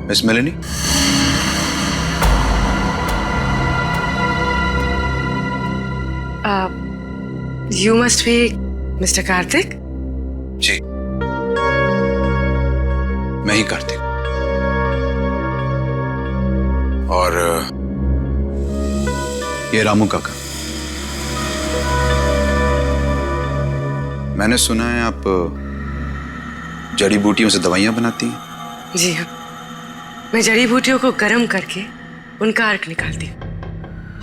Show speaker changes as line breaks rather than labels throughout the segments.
Miss Melanie,
you must be mister Kartik.
जी, मैं ही कार्तिक। और ये रामू काका। मैंने सुना है आप जड़ी बूटियों से दवाइयां बनाती हैं।
जी हाँ, मैं जड़ी बूटियों को गर्म करके उनका अर्क निकालती हूँ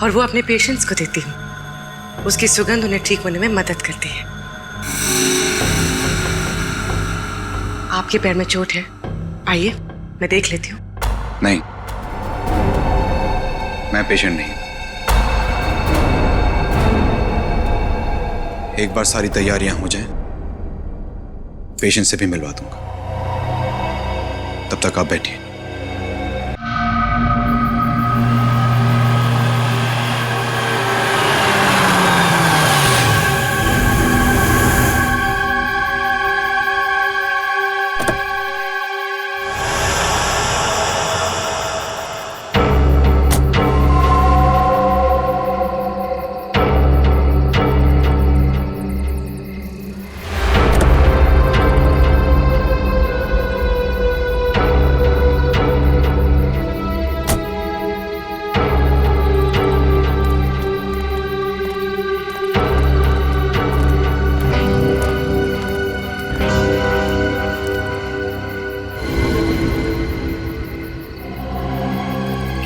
और वो अपने पेशेंट्स को देती हूँ। उसकी सुगंध उन्हें ठीक होने में मदद करती है। आपके पैर में चोट है, आइए मैं देख लेती हूँ।
नहीं, मैं पेशेंट नहीं। एक बार सारी तैयारियां हो जाएं, पेशेंट से भी मिलवा दूंगा। तब तक आप बैठिए।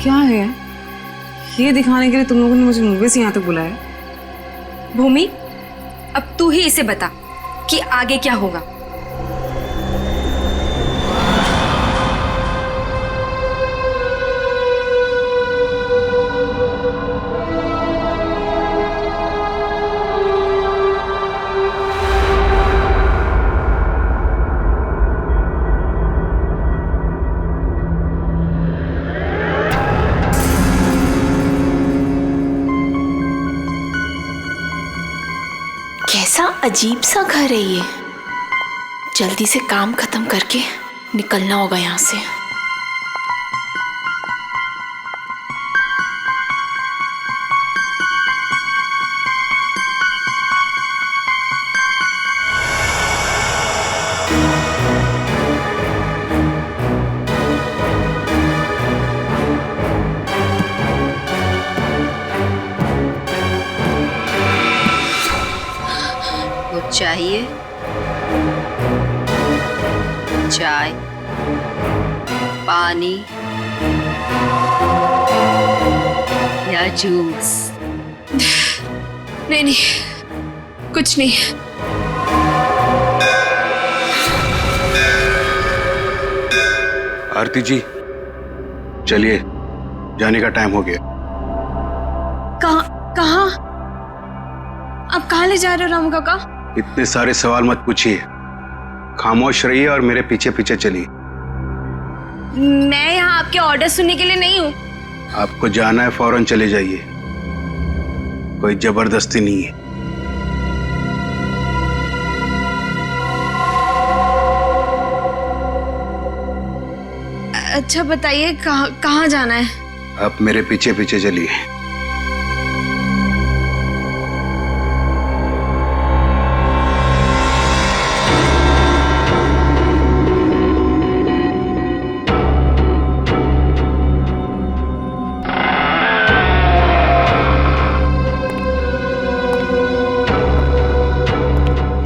क्या है ये दिखाने के लिए तुम लोगों ने मुझे मूवी से यहाँ तक बुलाया?
भूमि, अब तू ही इसे बता कि आगे क्या होगा।
कैसा अजीब सा घर है ये। जल्दी से काम खत्म करके निकलना होगा यहाँ से।
चाहिए चाय, पानी या जूस?
नहीं नहीं, कुछ नहीं।
आरती जी, चलिए, जाने का टाइम हो गया।
कहाँ? आप कहाँ ले जा रहे हो रामू काका?
इतने सारे सवाल मत पूछिए, खामोश रहिए और मेरे पीछे पीछे चलिए।
मैं यहाँ आपके ऑर्डर सुनने के लिए नहीं हूँ।
आपको जाना है, फौरन चले जाइए, कोई जबरदस्ती नहीं है।
अच्छा बताइए, कहाँ जाना है?
आप मेरे पीछे पीछे चलिए।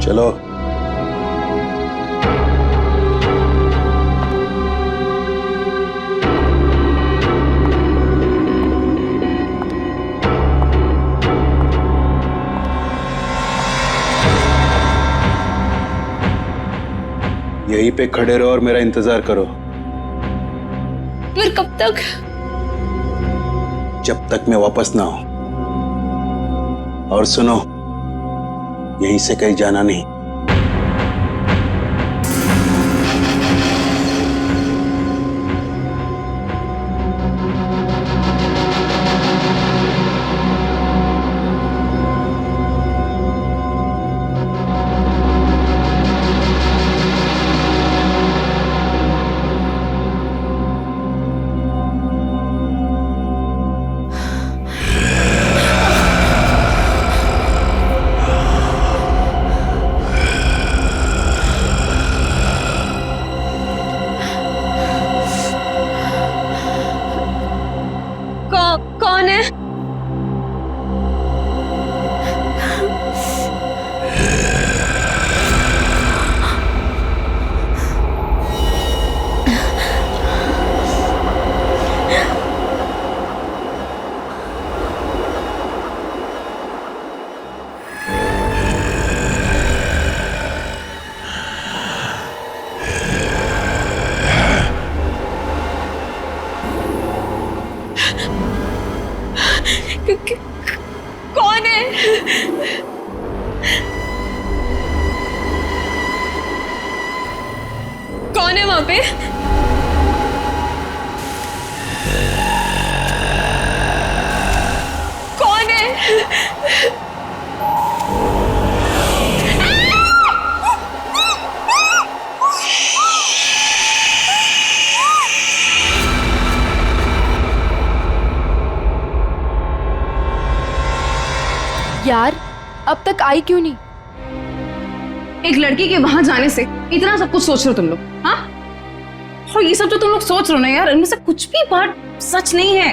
चलो। यहीं पे खड़े रहो और मेरा इंतजार करो।
पर कब तक?
जब तक मैं वापस ना आऊं। और सुनो, यहीं से कहीं जाना नहीं।
कौन है? कौन है वहां पे? कौन है?
यार अब तक आई क्यों नहीं?
एक लड़की के वहां जाने से इतना सब कुछ सोच रहे हो तुम लोग, हाँ? और ये सब जो तुम लोग सोच रहे हो ना यार, इनमें से कुछ भी बात सच नहीं है।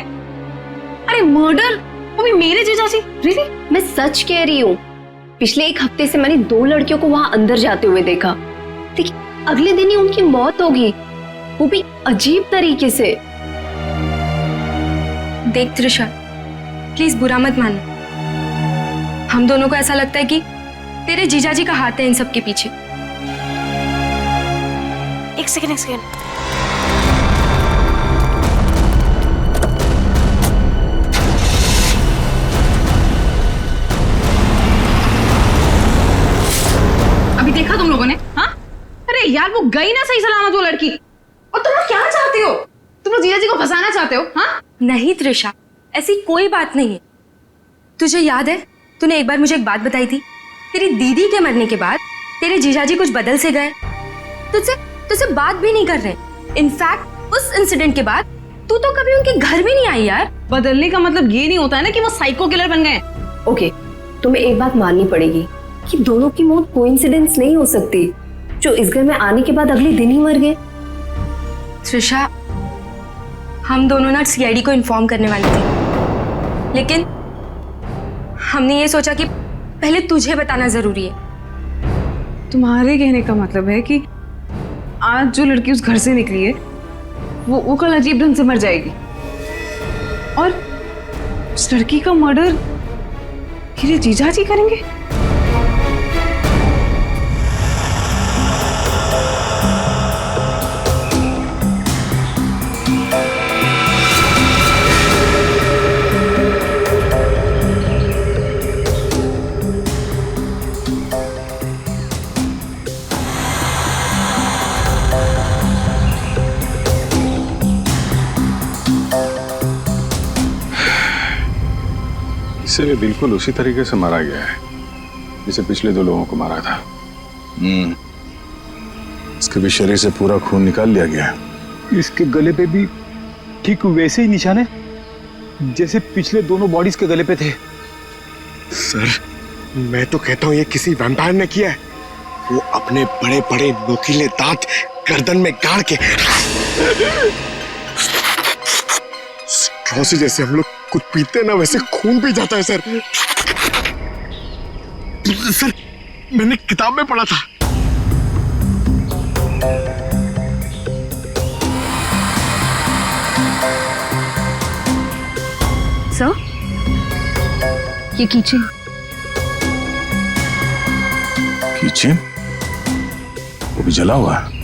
अरे मर्डर, वो भी मेरे जीजाजी? रियली?
मैं सच कह रही हूँ। पिछले एक हफ्ते से मैंने 2 लड़कियों को वहां अंदर जाते हुए देखा। देखिए अगले दिन ही उनकी मौत होगी, वो भी अजीब तरीके से।
देख त्रिशा, प्लीज बुरा मत मानो। हम दोनों को ऐसा लगता है कि तेरे जीजाजी का हाथ है इन सब के पीछे।
एक सेकंड।
अभी देखा तुम लोगों ने? हाँ, अरे यार वो गई ना सही सलामत वो लड़की। और तुम लोग क्या चाहते हो? तुम लोग जीजाजी को फंसाना चाहते हो? हाँ
नहीं त्रिशा, ऐसी कोई बात नहीं है। तुझे याद है तूने एक बार मुझे एक बात बताई थी, तेरी दीदी के मरने के बाद तेरे जीजाजी कुछ बदल से गए, तुझसे बात भी नहीं कर रहे। इनफैक्ट उस इंसिडेंट के बाद तू तो कभी उनके घर भी नहीं आई यार।
बदलने का मतलब ये नहीं होता है ना कि वो साइको किलर बन गए।
ओके, तुम्हें एक बात माननी पड़ेगी कि दोनों की मौत कोइंसिडेंस नहीं हो सकती, जो इस घर में आने के बाद अगले दिन ही मर गए।
त्रिशा, हम दोनों ना सीआईडी को इन्फॉर्म करने वाले थे, लेकिन हमने ये सोचा कि पहले तुझे बताना जरूरी है।
तुम्हारे कहने का मतलब है कि आज जो लड़की उस घर से निकली है वो कल अजीब ढंग से मर जाएगी, और उस लड़की का मर्डर मेरे जीजाजी करेंगे?
इसे भी बिल्कुल उसी तरीके से मारा गया है जिसे पिछले 2 लोगों को मारा था। इसके भी शरीर से पूरा खून निकाल लिया गया है।
इसके गले पे भी ठीक वैसे ही निशान है जैसे पिछले दोनों बॉडीज के गले पे थे।
सर, मैं तो कहता हूँ ये किसी वैम्पायर ने किया है। वो अपने बड़े बड़े नोकीले दांत गर्दन में गाड़ के स्ट्रॉ से जैसे हम लोग कुछ पीते ना वैसे खून पी जाता है सर। सर, मैंने किताब में पढ़ा था।
सर, ये कीचेन।
कीचेन? वो भी जला हुआ है।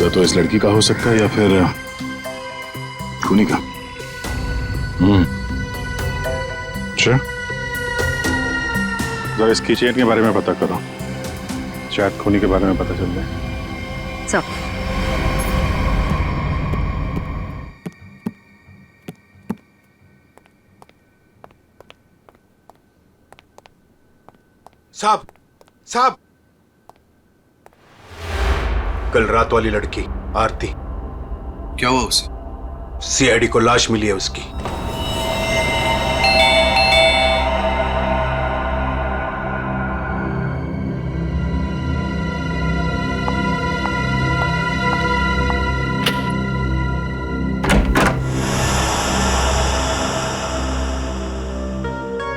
तो इस लड़की का हो सकता है या फिर खूनी का। अच्छा, जरा इस कीचेन के बारे में पता करो, शायद खूनी के बारे में पता चल जाए।
सब
साहब, कल रात वाली लड़की आरती,
क्या हुआ उसे?
सीआईडी को लाश मिली है उसकी।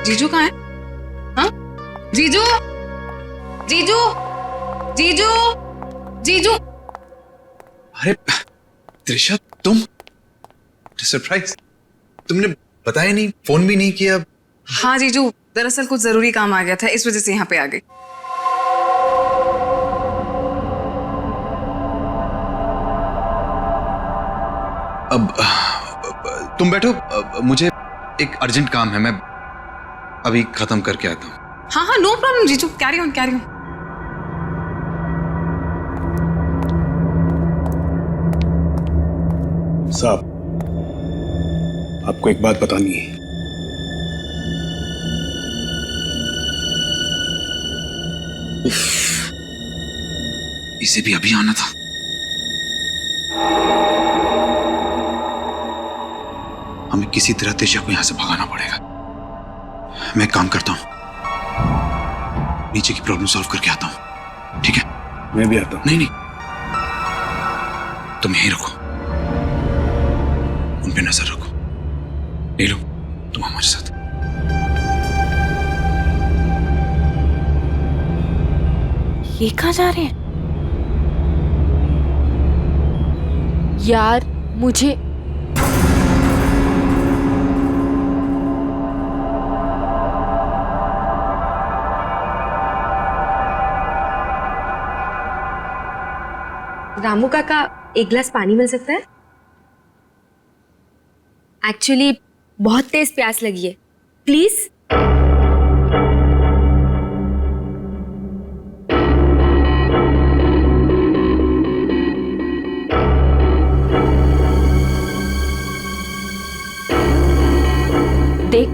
जीजू कहाँ है? हाँ? जीजू, जीजू, जीजू, जीजू।
अरे त्रिशा, तुम? सरप्राइज, तुमने बताया नहीं, फोन भी नहीं किया।
हाँ जीजू, दरअसल कुछ जरूरी काम आ गया था, इस वजह से यहाँ पे आ गई।
अब तुम बैठो, मुझे एक अर्जेंट काम है, मैं अभी खत्म करके आता हूँ।
हाँ हाँ, नो प्रॉब्लम जीजू, कैरी ऑन कैरी ऑन।
साहब, आपको एक बात बतानी है।
इसे भी अभी आना था। हमें किसी तरह तेजा को यहां से भगाना पड़ेगा। मैं काम करता हूं, नीचे की प्रॉब्लम सॉल्व करके आता हूं, ठीक है?
मैं भी आता हूं।
नहीं नहीं, तुम यहीं रखो, उन पे नजर रखो। नीलू, तुम हमारे साथ।
ये कहाँ जा रहे हैं? यार मुझे
रामू काका, एक गिलास पानी मिल सकता है? एक्चुअली बहुत तेज प्यास लगी है, प्लीज।
देख,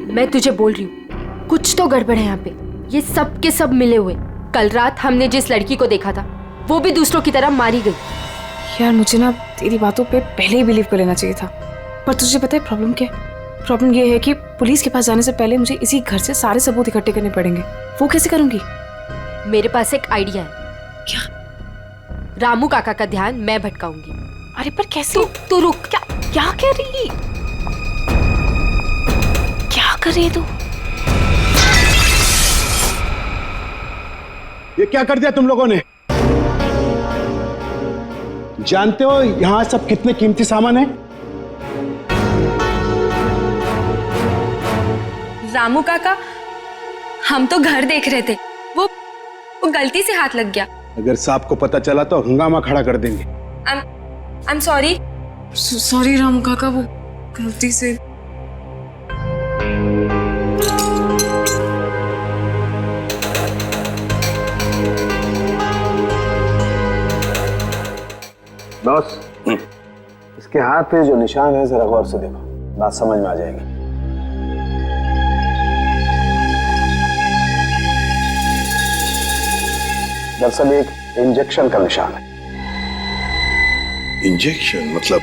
मैं तुझे बोल रही हूँ, कुछ तो गड़बड़ है यहाँ पे। ये सब के सब मिले हुए। कल रात हमने जिस लड़की को देखा था वो भी दूसरों की तरह मारी गई।
यार मुझे ना तेरी बातों पे पहले ही बिलीव कर लेना चाहिए था, पर तुझे पता है प्रॉब्लम क्या है? प्रॉब्लम ये है कि पुलिस के पास जाने से पहले मुझे इसी घर से सारे सबूत इकट्ठे करने पड़ेंगे। वो कैसे करूंगी?
मेरे पास एक आइडिया है।
क्या?
रामू काका का ध्यान मैं भटकाऊंगी।
अरे पर कैसे?
तू रुक।
क्या कर रही? क्या कर रही है तू?
ये क्या कर दिया तुम लोगों ने? जानते हो यहां सब कितने कीमती सामान है?
रामू काका, हम तो घर देख रहे थे, वो गलती से हाथ लग गया।
अगर साहब को पता चला तो हंगामा खड़ा कर देंगे।
I am sorry.
Sorry Ramu काका, वो गलती से।
बॉस, इसके हाथ पे जो निशान है जरा गौर से देखो, बात समझ में आ जाएगी। दरअसल एक इंजेक्शन का निशान है।
इंजेक्शन मतलब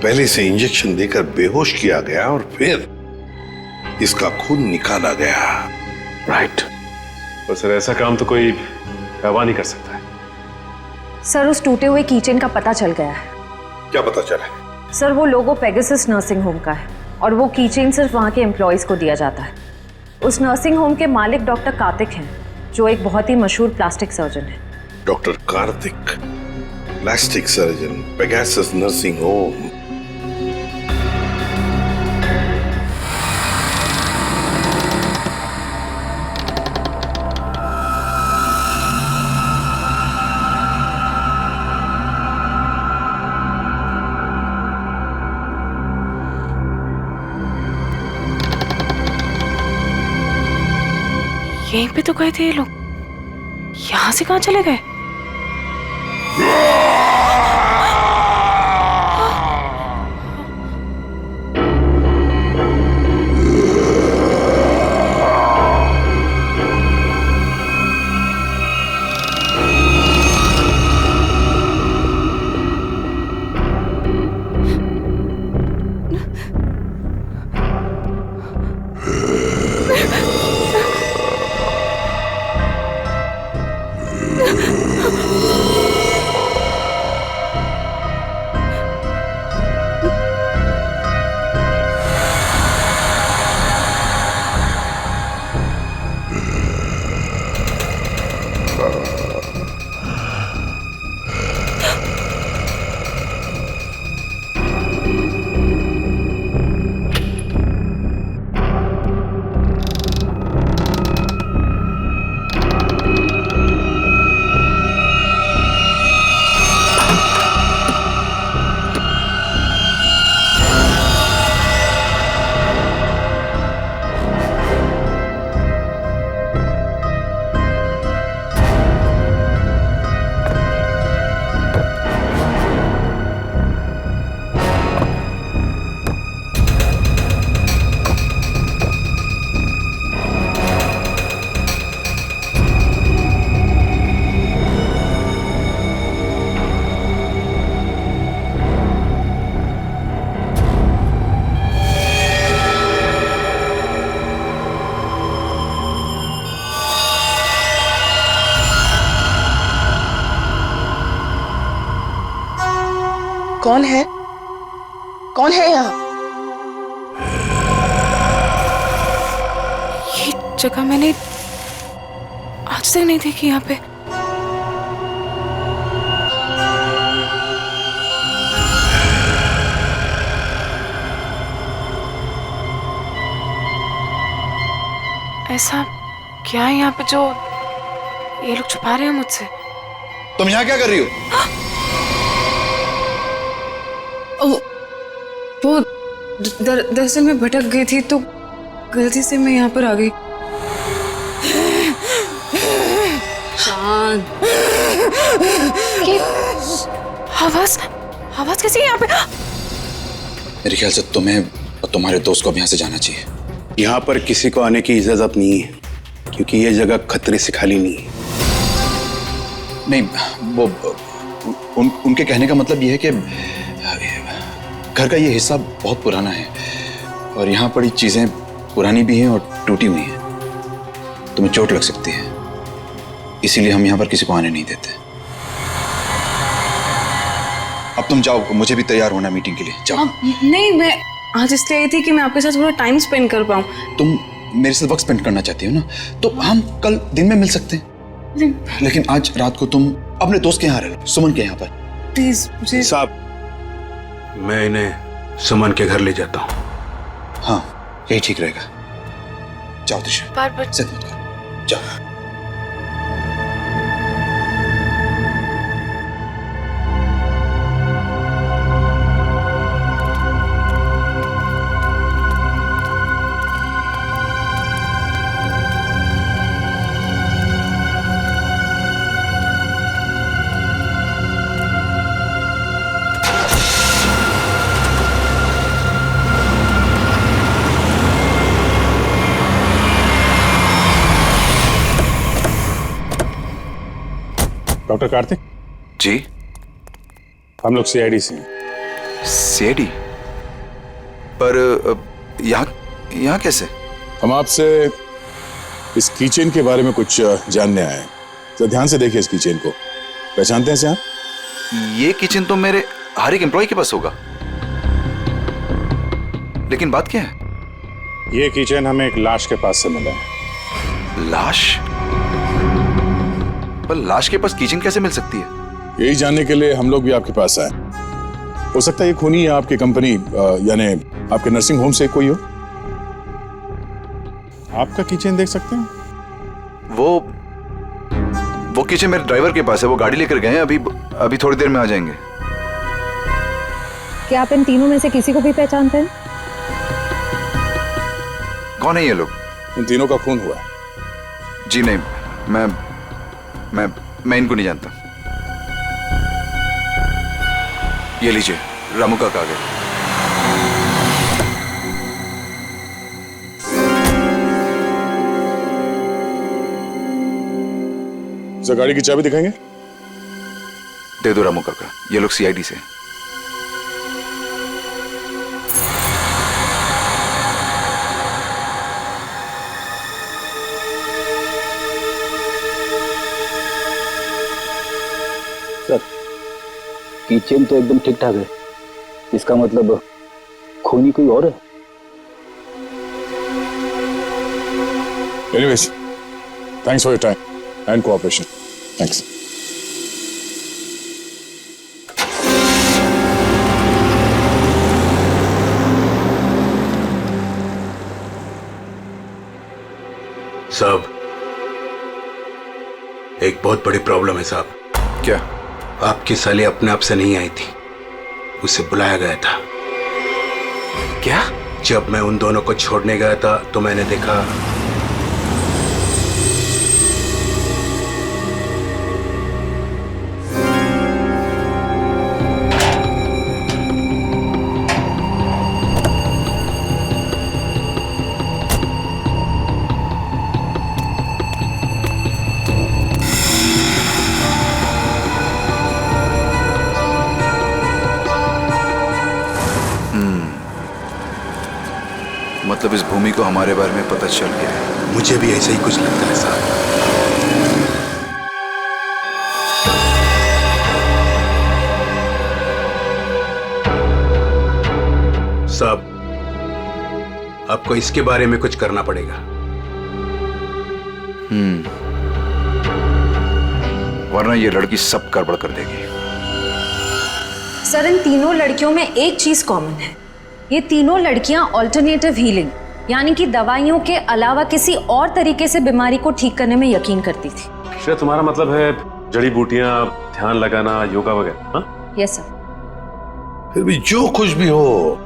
पहले से इंजेक्शन देकर बेहोश किया गया और फिर इसका खून निकाला गया।
राइट।
पर सर ऐसा काम तो कोई गवाह नहीं कर सकता है।
सर, उस टूटे हुए कीचेन का पता चल गया है।
क्या पता चला?
सर, वो लोगो पेगासस नर्सिंग होम का है और वो कीचेन सिर्फ वहाँ के एम्प्लॉयज को दिया जाता है। उस नर्सिंग होम के मालिक डॉक्टर कार्तिक हैं, जो एक बहुत ही मशहूर प्लास्टिक सर्जन है।
Doctor Kartik, plastic surgeon, Pegasus nursing home.
यहीं पे तो गए थे ये लोग, यहाँ से कहाँ चले गए?
कौन है? कौन है यहाँ?
ये जगह मैंने आज तक नहीं देखी यहाँ पे। ऐसा क्या है यहाँ पे जो ये लोग छुपा रहे हैं मुझसे?
तुम यहाँ क्या कर रही हो?
वो दरअसल मैं भटक गई थी तो गलती से मैं यहाँ पर आ गई।
शांत।
आवाज कैसी है यहाँ पे?
मेरे ख्याल से तुम्हें और तुम्हारे दोस्त को अब यहाँ से जाना चाहिए।
यहाँ पर किसी को आने की इजाजत नहीं है क्योंकि ये जगह खतरे से खाली नहीं है।
नहीं, वो उनके कहने का मतलब ये है कि घर का ये हिस्सा बहुत पुराना है और यहाँ पड़ी चीजें पुरानी भी हैं और टूटी हुई हैं। तुम्हें चोट लग सकती है, इसीलिए हम यहाँ पर किसी को आने नहीं देते। अब तुम जाओ, मुझे भी तैयार होना मीटिंग के लिए। जाओ।
नहीं, मैं आज इसलिए आई थी कि मैं आपके साथ थोड़ा टाइम स्पेंड कर पाऊँ।
तुम मेरे साथ वक्त स्पेंड करना चाहती हो ना, तो हम कल दिन में मिल सकते हैं। लेकिन आज रात को तुम अपने दोस्त के यहाँ रह लो, सुमन के यहाँ पर।
प्लीज
साहब, मैं इन्हें सुमन के घर ले जाता हूँ।
हाँ, यही ठीक रहेगा। जाओ दिशा,
बार-बार
जिद मत करो, जाओ।
डॉक्टर कार्तिक
जी,
हम लोग सीआईडी से हैं।
सीआईडी? पर यहाँ कैसे?
हम आपसे इस कीचेन के बारे में कुछ जानने आए हैं। तो ध्यान से देखिए इस कीचेन को। पहचानते हैं इसे आप?
ये किचन तो मेरे हर एक एम्प्लॉय के पास होगा, लेकिन बात क्या है?
ये कीचेन हमें एक लाश के पास से मिला है।
लाश? पर लाश के पास किचन कैसे मिल सकती है?
यही जानने के लिए हम लोग भी आपके पास आए। हो सकता है ये खूनी या आपकी कंपनी यानी आपके नर्सिंग होम से कोई हो। आपका किचन देख सकते हैं?
वो किचन मेरे ड्राइवर के पास है, वो गाड़ी लेकर गए हैं, अभी थोड़ी देर में आ जाएंगे।
क्या आप इन तीनों में से किसी को भी पहचानते हैं?
कौन है ये लोग?
इन तीनों का खून हुआ है।
जी नहीं, मैं इनको नहीं जानता। ये लीजिए, रामू का कागज।
सर, गाड़ी की चाबी दिखाएंगे?
दे दो रामू काका, ये लोग सीआईडी से।
सर, किचन तो एकदम ठीक ठाक है, इसका मतलब खूनी कोई और है।
Anyways, thanks for your time and cooperation. Thanks.
साहब, एक बहुत बड़ी प्रॉब्लम है साहब।
क्या?
आपकी साली अपने आप से नहीं आई थी, उसे बुलाया गया था।
क्या?
जब मैं उन दोनों को छोड़ने गया था तो मैंने देखा
मतलब इस भूमि को हमारे बारे में पता चल गया है।
मुझे भी ऐसा ही कुछ लगता है साहब। साहब, आपको इसके बारे में कुछ करना पड़ेगा।
वरना ये लड़की सब गड़बड़ कर देगी।
सर, इन तीनों लड़कियों में एक चीज कॉमन है। ये तीनों लड़कियां ऑल्टरनेटिव हीलिंग यानी कि दवाइयों के अलावा किसी और तरीके से बीमारी को ठीक करने में यकीन करती थी।
श्रेया, तुम्हारा मतलब है जड़ी बूटियां, ध्यान लगाना, योगा वगैरह?
Yes sir.
फिर भी जो कुछ भी हो,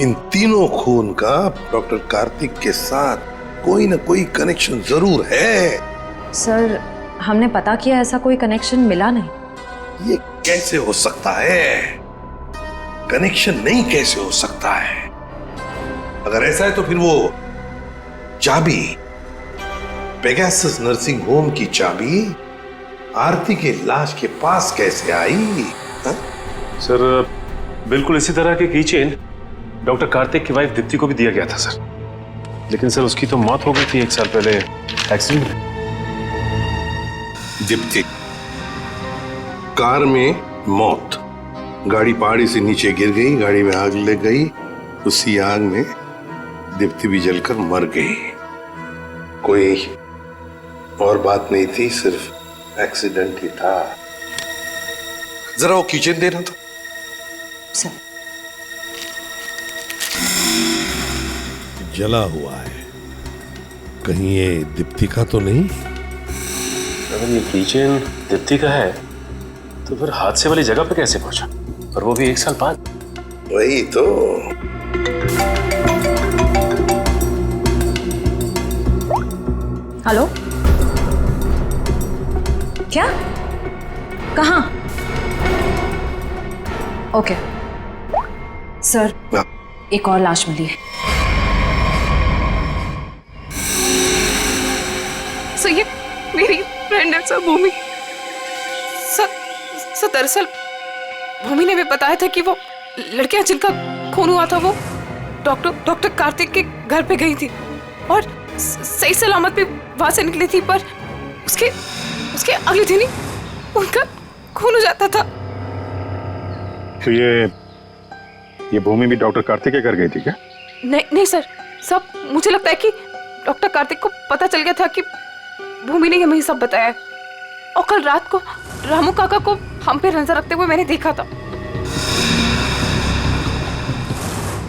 इन तीनों खून का डॉक्टर कार्तिक के साथ कोई ना कोई कनेक्शन जरूर है।
सर, हमने पता किया, ऐसा कोई कनेक्शन मिला नहीं।
ये कैसे हो सकता है? कनेक्शन नहीं कैसे हो सकता है? अगर ऐसा है तो फिर वो चाबी, पेगासस नर्सिंग होम की चाबी आरती के लाश के पास कैसे आई?
सर, बिल्कुल इसी तरह के कीचेन डॉक्टर कार्तिक की वाइफ दीप्ति को भी दिया गया था सर। लेकिन सर उसकी तो मौत हो गई थी 1 साल पहले एक्सीडेंट में।
दीप्ति कार में मौत, गाड़ी पहाड़ी से नीचे गिर गई, गाड़ी में आग लग गई, उसी आग में दीप्ति भी जलकर मर गई। कोई और बात नहीं थी, सिर्फ एक्सीडेंट ही था। जरा वो किचन देना तो।
सर,
जला हुआ है, कहीं ये दीप्ति का तो नहीं?
अगर ये किचन दीप्ति का है तो फिर हादसे वाली जगह पे कैसे पहुंचा, और वो भी 1 साल बाद?
वही तो।
हेलो, क्या? कहाँ? ओके सर, एक और लाश मिली है।
सर, ये मेरी फ्रेंड है सर, भूमि। सर दरअसल भूमि ने भी बताया था कि वो लड़कियां जिनका खून हुआ था वो डॉक्टर कार्तिक के घर पे गई थी और सही सलामत भी वहां से निकली थी, पर उसके अगले दिन ही उनका खून हो जाता था।
तो ये भूमि भी डॉक्टर कार्तिक के घर गई थी क्या?
नहीं सर, सब मुझे लगता है कि डॉक्टर कार्तिक को पता चल गया था कि भूमि ने हमें सब बताया, और कल रात को रामू काका को हम पे नजर रखते हुए मैंने देखा था।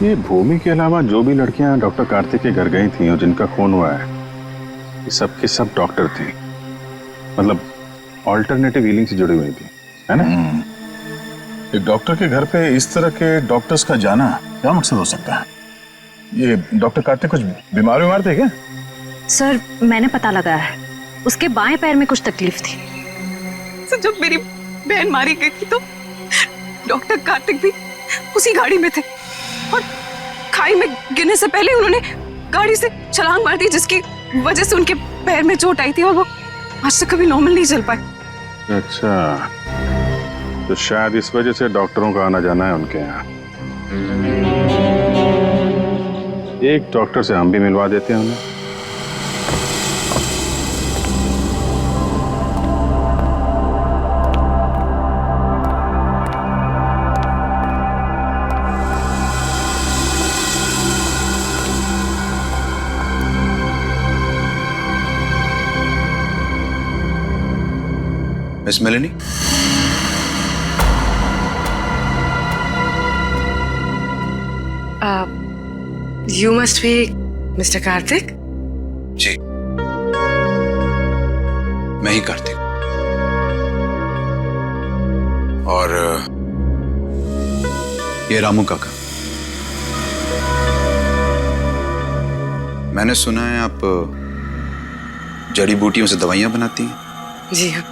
ये भूमि के अलावा जो भी लड़कियां डॉक्टर कार्तिक के घर गई थी और जिनका खून हुआ है, ये सब के सब डॉक्टर थे, मतलब ऑल्टरनेटिव हीलिंग से जुड़ी हुई थी, है ना?
एक डॉक्टर के घर पे इस तरह के डॉक्टर्स का जाना क्या मकसद हो सकता है? ये डॉक्टर कार्तिक कुछ बीमार थे क्या?
सर, मैंने पता लगाया है, उसके बाएं पैर में कुछ तकलीफ थी।
सर, जब मेरी बहन मारी गई थी तो डॉक्टर कार्तिक भी उसी गाड़ी में थे और खाई में गिरने से पहले उन्होंने गाड़ी से छलांग मार दी, जिसकी वजह से उनके पैर में चोट आई थी और वो आज तक कभी नॉर्मल नहीं चल पाए।
अच्छा, तो शायद इस वजह से डॉक्टरों का आना जाना है उनके यहाँ। एक डॉक्टर से हम भी मिलवा देते हैं उन्हें।
Miss Melanie,
you must be mister Kartik?
जी, मैं ही कार्तिक। और ये रामू काका। मैंने सुना है आप जड़ी बूटियों से दवाइयां बनाती हैं।
जी हाँ,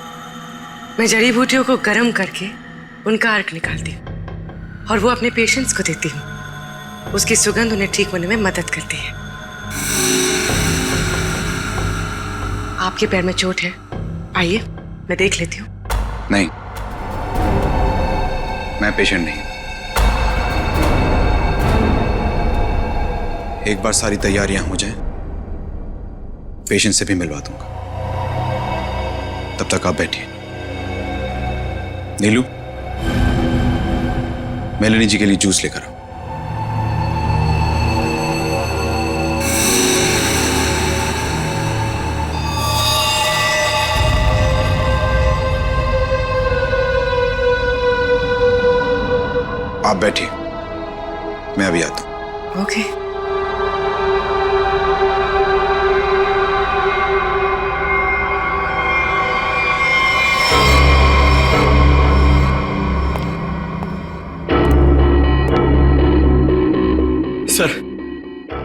मैं जड़ी बूटियों को गर्म करके उनका अर्क निकालती हूँ और वो अपने पेशेंट्स को देती हूँ। उसकी सुगंध उन्हें ठीक होने में मदद करती है। आपके पैर में चोट है, आइए मैं देख लेती हूँ।
नहीं, मैं पेशेंट नहीं। एक बार सारी तैयारियां हो जाएं, पेशेंट से भी मिलवा दूंगा। तब तक आप बैठिए। नीलू, मेलेनी जी के लिए जूस लेकर आओ। आप बैठिए, मैं अभी आता हूं।
ओके।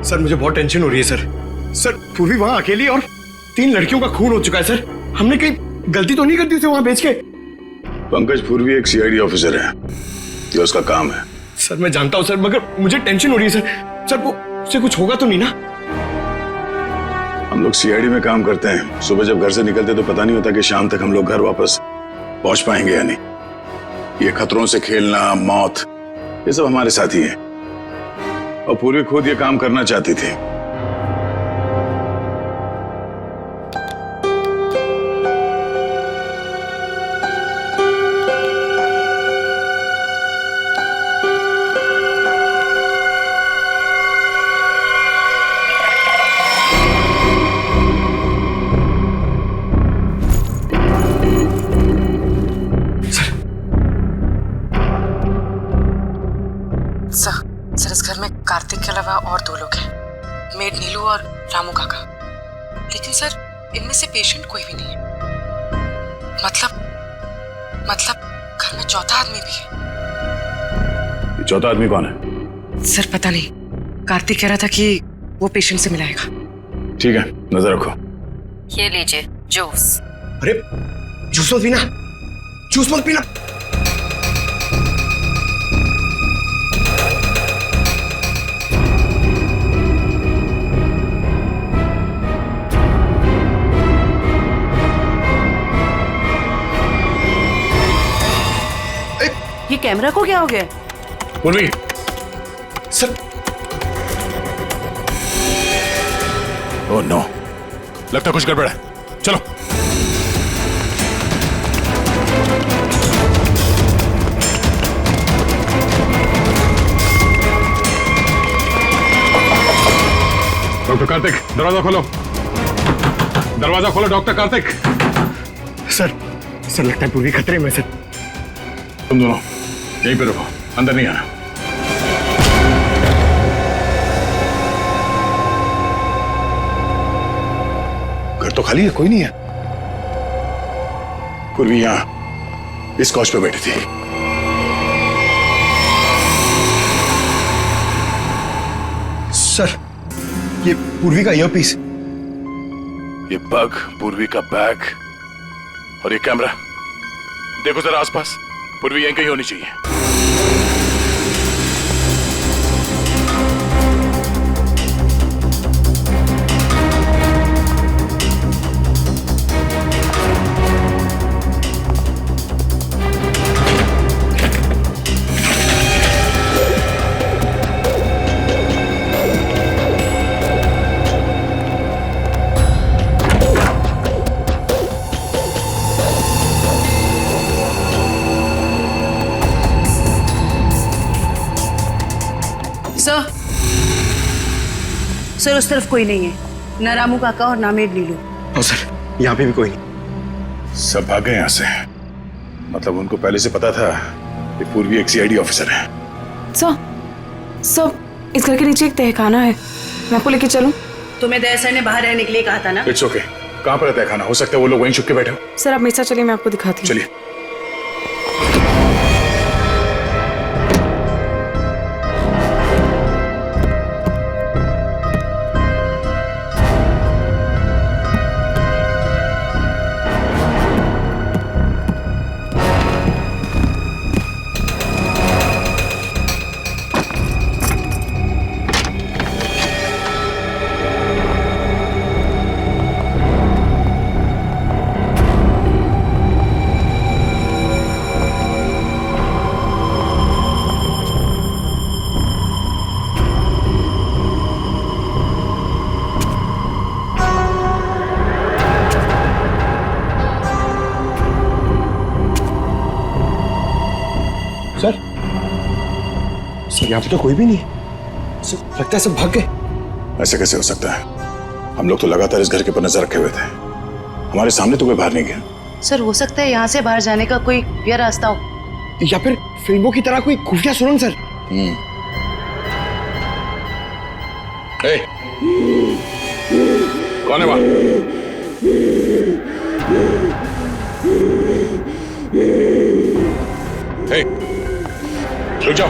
सर मुझे बहुत टेंशन हो रही है सर। पूर्वी वहां अकेली और 3 लड़कियों का खून हो चुका है सर। हमने कहीं गलती तो नहीं कर दी उसे वहां बेच के?
पंकज पूर्वी एक सीआईडी ऑफिसर है, ये उसका काम है।
सर मैं जानता हूं सर, मगर मुझे टेंशन हो रही है सर। सर वो उससे कुछ होगा तो नहीं ना?
हम लोग सीआईडी में काम करते हैं, सुबह जब घर से निकलते तो पता नहीं होता कि शाम तक हम लोग घर वापस पहुंच पाएंगे या नहीं। ये खतरों से खेलना, मौत, ये सब हमारे साथी है। और पूर्वी खुद ये काम करना चाहती थी।
सर इस घर में कार्तिक के अलावा और 2 लोग हैं, मेड नीलू और रामू काका। लेकिन सर इनमें से पेशेंट कोई भी नहीं है। मतलब घर में चौथा आदमी भी है।
ये चौथा आदमी कौन है?
सर पता नहीं, कार्तिक कह रहा था कि वो पेशेंट से मिलाएगा।
ठीक है, नजर रखो।
ये लीजिए जूस।
अरे जूस मत पीना, जूस मत पीना।
ये कैमरा को क्या हो गया?
पूर्वी,
सर
ओह नो, लगता कुछ गड़बड़ है। चलो। डॉक्टर कार्तिक, दरवाजा खोलो। दरवाजा खोलो डॉक्टर कार्तिक।
सर लगता है पूर्वी खतरे में। सर
तुम दोनों यहीं पे रुको, अंदर नहीं आना। घर तो खाली है, कोई नहीं है। पूर्वी यहां इस कॉच पे बैठी थी।
सर ये पूर्वी का ईयरपीस,
ये बग, पूर्वी का बैग और ये कैमरा। देखो जरा आसपास, पूर्वी यहीं कहीं होनी चाहिए।
सर उस तरफ कोई नहीं है, ना रामू काका और ना मेड नीलू।
और सर यहाँ पे भी कोई नहीं।
सब भाग गए यहाँ से। मतलब उनको पहले से पता था कि पूर्वी एक सीआईडी ऑफिसर है।
सर इस घर के नीचे एक तहखाना है, मैं आपको लेके चलूं?
तुम्हें दया सर ने बाहर रहने के लिए कहा था ना?
It's okay. कहाँ पर है तहखाना? हो सकता है वो लोग वहीं छुप के बैठे हो।
सर आप मेरे साथ चलिए, मैं आपको दिखाती हूँ।
चलिए।
सर यहाँ पे तो कोई भी नहीं है। सर लगता है सब भाग गए।
ऐसे कैसे हो सकता है? हम लोग तो लगातार इस घर के ऊपर नजर रखे हुए थे, हमारे सामने तो कोई बाहर नहीं गया।
सर हो सकता है यहाँ से बाहर जाने का कोई भी रास्ता हो,
या फिर फिल्मों की तरह कोई खुफिया सुरंग सर।
ए, कौन है वहां? ए, रुक जाओ,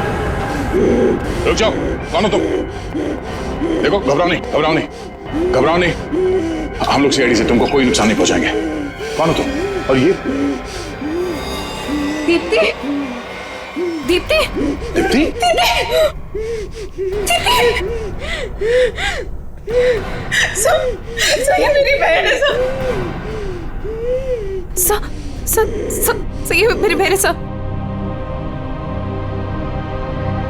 रुक जाओ। कौन हो तुम? देखो, घबराओ नहीं, घबराओ नहीं, घबराओ नहीं। हम लोग सीआईडी से तुमको कोई नुकसान नहीं पहुंचाएंगे। कौन हो तुम? और ये
दीप्ति, दीप्ति,
दीप्ति,
सर ये मेरी बहन है सर। सर ये मेरी बहन है सर।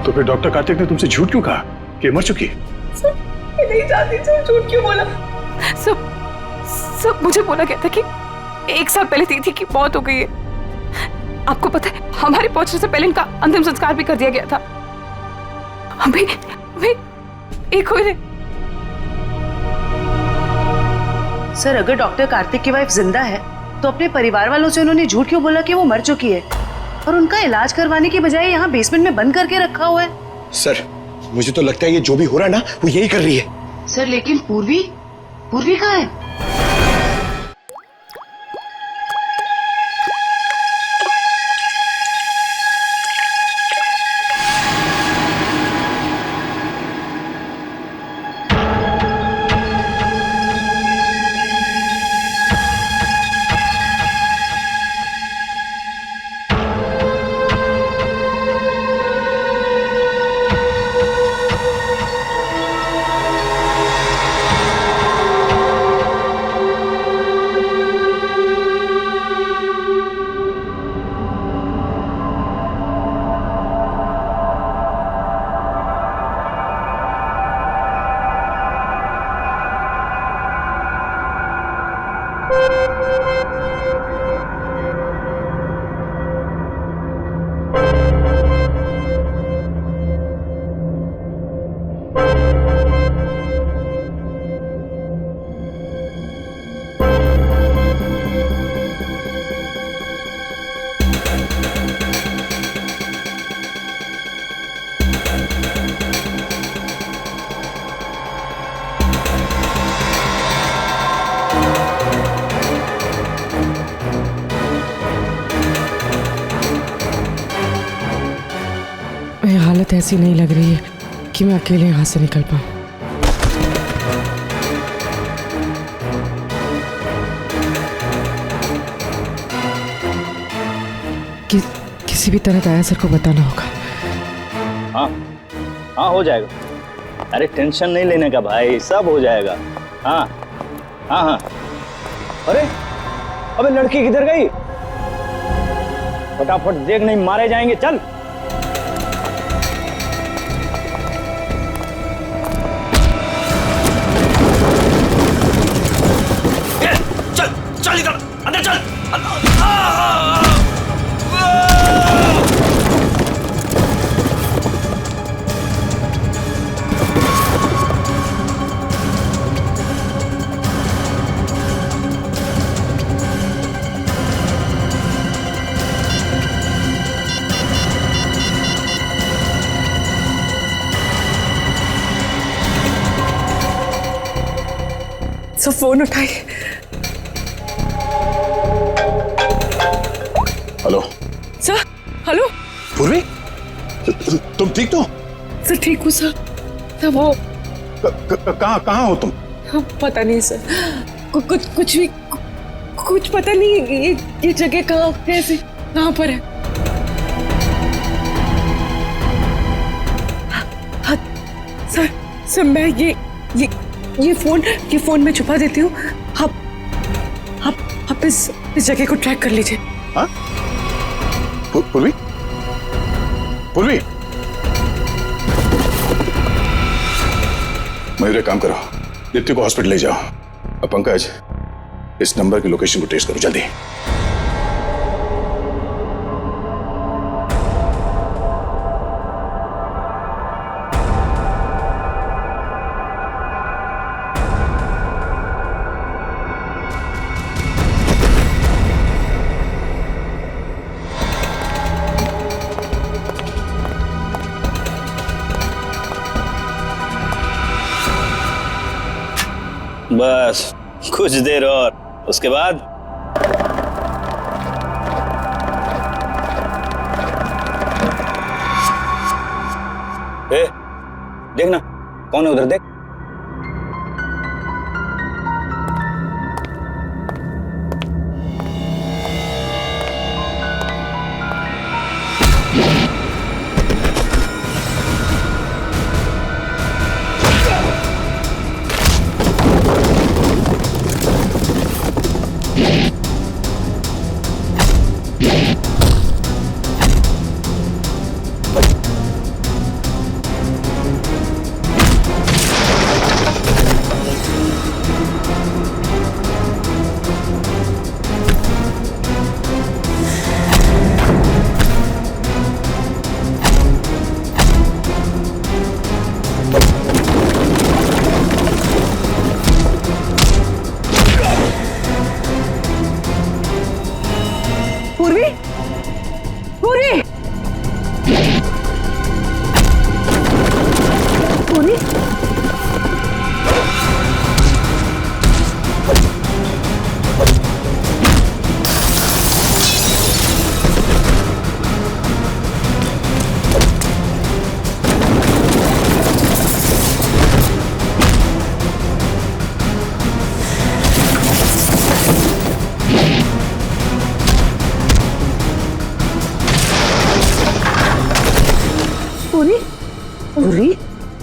तो फिर डॉक्टर कार्तिक ने तुमसे झूठ क्यों कहा कि मर चुकी है?
सर मैं नहीं जानती सर, झूठ क्यों बोला? सब मुझे बोला गया था कि 1 साल पहले दीदी की मौत हो गई है। आपको पता है हमारे पहुंचने से पहले इनका अंतिम संस्कार भी कर दिया गया था। अभी एक हो रहे।
सर अगर डॉक्टर कार्तिक की वाइफ जिंदा है तो अपने परिवार वालों से उन्होंने झूठ क्यों बोला कि वो मर चुकी है और उनका इलाज करवाने की बजाय यहाँ बेसमेंट में बंद करके रखा हुआ है?
सर मुझे तो लगता है ये जो भी हो रहा है ना वो यही कर रही है।
सर लेकिन पूर्वी कहाँ है?
हालत ऐसी नहीं लग रही है कि मैं अकेले यहाँ से निकल पाऊँ। किसी भी तरह दया सर को बताना होगा।
हाँ हो जाएगा। अरे टेंशन नहीं लेने का भाई, सब हो जाएगा। हाँ। अरे अबे लड़की किधर गई? फटाफट देख, नहीं मारे जाएंगे। चल
चल इधर अंदर चल।
सब फोन उठाइए।
Hello
sir. हेलो
पूर्वी, तुम ठीक तो?
सर ठीक हूँ सर। वो
कहाँ हो तुम?
पता नहीं सर, कुछ भी कुछ पता नहीं। ये जगह कहाँ, कैसे, कहाँ पर है? हाँ, सर मैं ये फोन में छुपा देती हूँ। आप इस जगह को ट्रैक कर लीजिए।
हाँ? पूर्वी, मयूर एक काम करो, दीप्ति को हॉस्पिटल ले जाओ। अब पंकज, इस नंबर की लोकेशन को ट्रेस करो जल्दी।
बस कुछ देर और, उसके बाद देखना कौन है उधर, देख।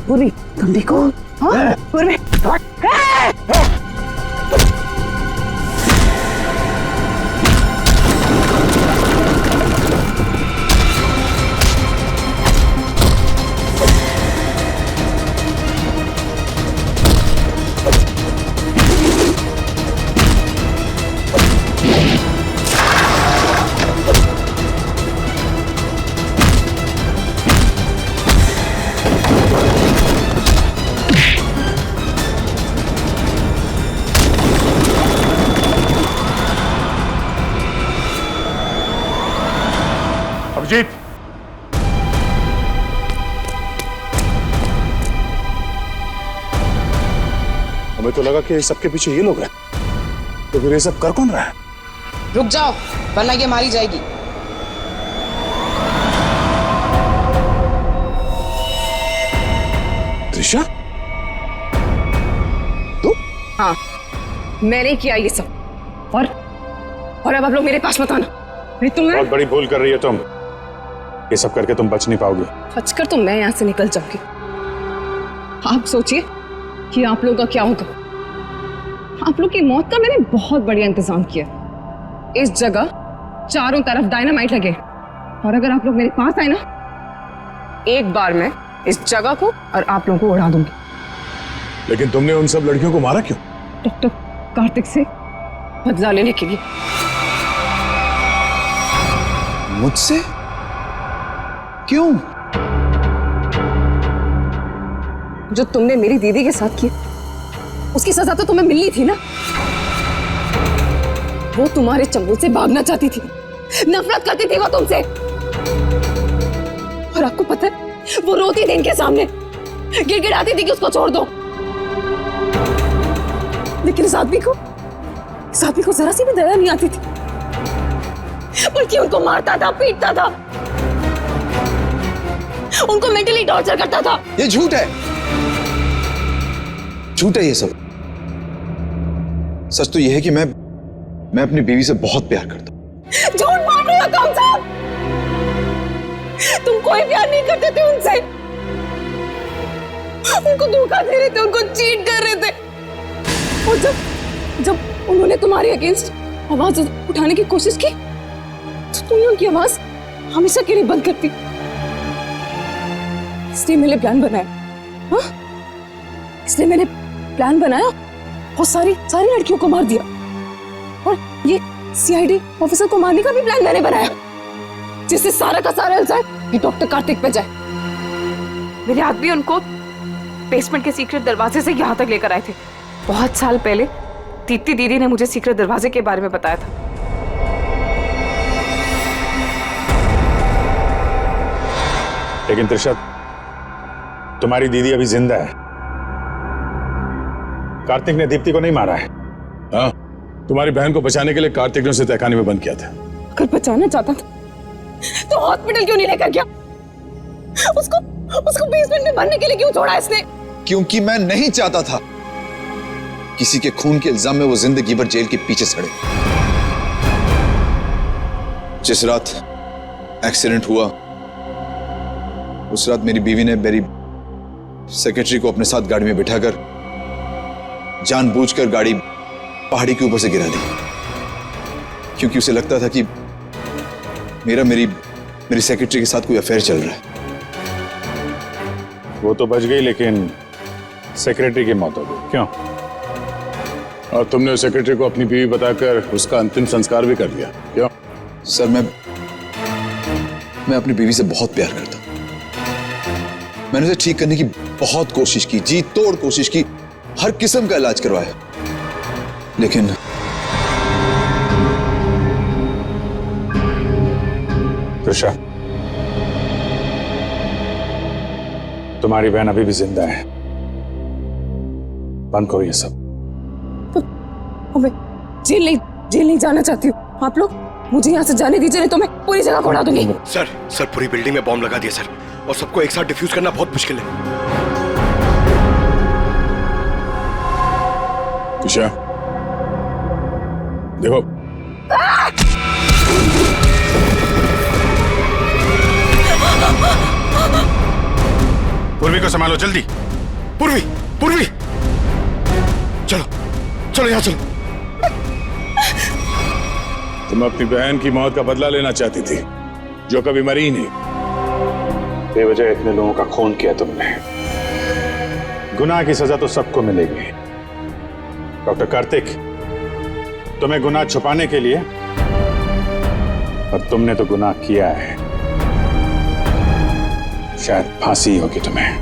पूरी तुम देखो। हाँ? पूरी
अभिजीत, हमें तो लगा कि सबके पीछे ये लोग हैं, तो फिर ये सब कर कौन रहा है?
रुक जाओ वरना ये मारी जाएगी।
त्रिशा, तू?
हाँ, मैंने किया ये सब। और अब आप लोग मेरे पास मत आना।
बहुत बड़ी भूल कर रही है तुम। ये सब करके तुम बच नहीं पाओगी।
बचकर तो मैं यहाँ से निकल जाऊंगी। आप सोचिए कि आप लोगों का क्या होगा। आप लोग की मौत का मैंने बहुत बढ़िया इंतजाम किया। इस जगह चारों तरफ डायनामाइट लगे, और अगर आप लोग मेरे पास आए ना, एक बार मैं इस जगह को और आप लोगों को उड़ा दूंगी।
लेकिन तुमने उन सब लड़कियों को मारा क्यों?
डॉक्टर कार्तिक से बदला लेने के लिए।
मुझसे? क्यों?
जो तुमने मेरी दीदी के साथ किया, उसकी सजा तो तुम्हें मिलनी थी ना। वो तुम्हारे चंगुल से भागना चाहती थी, नफरत करती थी वो तुमसे। और आपको पता है, वो रोती थी इनके सामने, गिड़गिड़ाती थी कि उसको छोड़ दो। लेकिन इस आदमी को जरा सी भी दया नहीं आती थी, बल्कि उनको मारता था, पीटता था, उनको मेंटली टॉर्चर करता था।
ये झूठ है, झूठ है ये सब। सच तो ये है कि मैं अपनी बीवी से बहुत प्यार करता हूं।
झूठ बोल रहे हो तुम सब। तुम कोई प्यार नहीं करते थे उनसे, उनको धोखा दे रहे थे, उनको चीट कर रहे थे। और जब उन्होंने तुम्हारे अगेंस्ट आवाज उठाने की कोशिश की, तो तुमने उनकी आवाज हमेशा के लिए बंद कर दी। इसलिए मैंने प्लान बनाया। हाँ? इसलिए मैंने प्लान बनाया और सारी लड़कियों को मार दिया। और ये सीआईडी ऑफिसर को मारने का भी प्लान मैंने बनाया, जिससे सारा का सारा इल्जाम ये डॉक्टर कार्तिक पे जाए।
मेरे आदमी उनको बेसमेंट के सीक्रेट दरवाजे से यहाँ तक लेकर आए थे। बहुत साल पहले दीप्ति दीदी ने मुझे सीक्रेट दरवाजे के बारे में बताया था।
लेकिन त्रिशा, तुम्हारी दीदी अभी जिंदा है।
कार्तिक ने दीप्ति को नहीं मारा है।
हाँ, तुम्हारी बहन को बचाने के लिए कार्तिक ने उसे तहखाने में बंद किया था।
अगर बचाना चाहता था तो हॉस्पिटल क्यों नहीं लेकर गया? उसको बेसमेंट में भरने के लिए क्यों छोड़ा इसने?
क्योंकि मैं नहीं चाहता था किसी के खून के इल्जाम में वो जिंदगी भर जेल के पीछे सड़े। जिस रात एक्सीडेंट हुआ उस रात मेरी बीवी ने मेरी सेक्रेटरी को अपने साथ गाड़ी में बिठाकर जानबूझकर गाड़ी पहाड़ी के ऊपर से गिरा दी, क्योंकि उसे लगता था कि मेरी सेक्रेटरी के साथ कोई अफेयर चल रहा है।
वो तो बच गई, लेकिन सेक्रेटरी की मौत हो गई। क्यों?
और तुमने उस सेक्रेटरी को अपनी बीवी बताकर उसका अंतिम संस्कार भी कर दिया। क्यों?
सर मैं अपनी बीवी से बहुत प्यार करता हूं। मैंने उसे ठीक करने की बहुत कोशिश की, जी तोड़ कोशिश की, हर किस्म का इलाज करवाया, लेकिन
त्रिशा, तुम्हारी बहन अभी भी जिंदा है। बंद करो ये सब।
मैं जेल नहीं जाना चाहती हूँ। आप लोग मुझे यहाँ से जाने दीजिए, नहीं तो मैं पूरी जगह को उड़ा दूंगी।
सर पूरी बिल्डिंग में बॉम्ब लगा दिया सर, और सबको एक साथ डिफ्यूज करना बहुत मुश्किल है।
त्रिशा, देखो
पूर्वी को संभालो जल्दी।
पूर्वी चलो यहाँ चलो।
तुम अपनी बहन की मौत का बदला लेना चाहती थी, जो कभी मरी ही नहीं।
बेवजह इतने लोगों का खून किया तुमने। गुनाह की सजा तो सबको मिलेगी। डॉक्टर कार्तिक, तुम्हें गुनाह छुपाने के लिए, पर तुमने तो गुनाह किया है। शायद फांसी होगी तुम्हें।